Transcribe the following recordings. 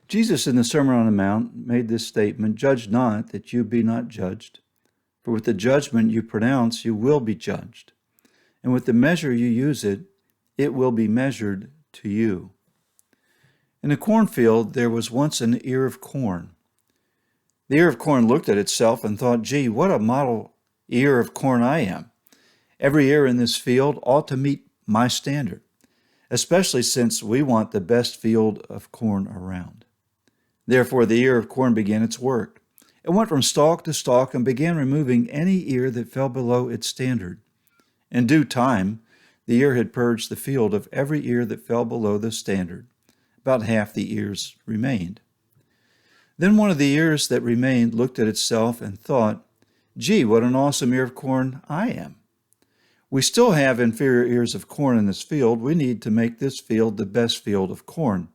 Jesus in the Sermon on the Mount made this statement, "Judge not, that you be not judged. For with the judgment you pronounce, you will be judged. And with the measure you use it will be measured to you." In a cornfield, there was once an ear of corn. The ear of corn looked at itself and thought, "Gee, what a model ear of corn I am. Every ear in this field ought to meet my standard, especially since we want the best field of corn around." Therefore, the ear of corn began its work. It went from stalk to stalk and began removing any ear that fell below its standard. In due time, the ear had purged the field of every ear that fell below the standard. About half the ears remained. Then one of the ears that remained looked at itself and thought, "Gee, what an awesome ear of corn I am. We still have inferior ears of corn in this field. We need to make this field the best field of corn."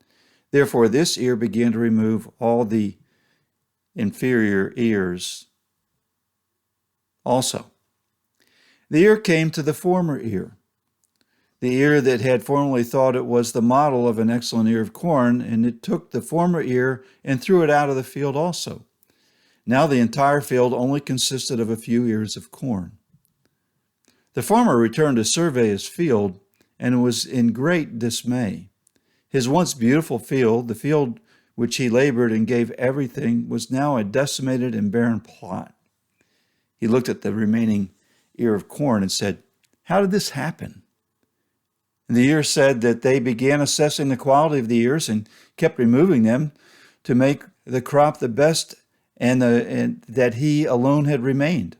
Therefore, this ear began to remove all the inferior ears also. The ear came to the former ear, the ear that had formerly thought it was the model of an excellent ear of corn, and it took the former ear and threw it out of the field also. Now the entire field only consisted of a few ears of corn. The farmer returned to survey his field and was in great dismay. His once beautiful field, the field which he labored and gave everything, was now a decimated and barren plot. He looked at the remaining ear of corn and said, "How did this happen?" And the ear said that they began assessing the quality of the ears and kept removing them to make the crop the best, and that he alone had remained.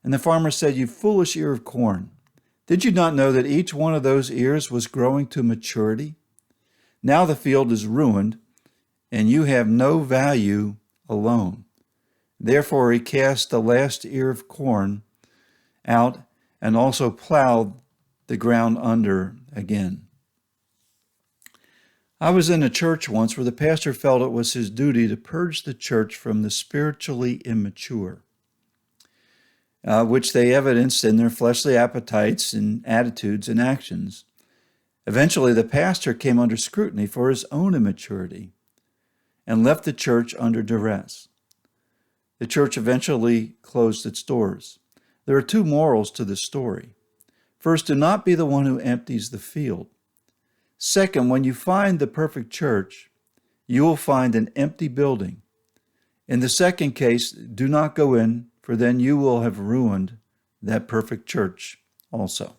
And the farmer said, "You foolish ear of corn, did you not know that each one of those ears was growing to maturity? Now the field is ruined, and you have no value alone." Therefore he cast the last ear of corn out and also plowed the ground under again. I was in a church once where the pastor felt it was his duty to purge the church from the spiritually immature, which they evidenced in their fleshly appetites and attitudes and actions. Eventually, the pastor came under scrutiny for his own immaturity and left the church under duress. The church eventually closed its doors. There are two morals to this story. First, do not be the one who empties the field. Second, when you find the perfect church, you will find an empty building. In the second case, do not go in, for then you will have ruined that perfect church also.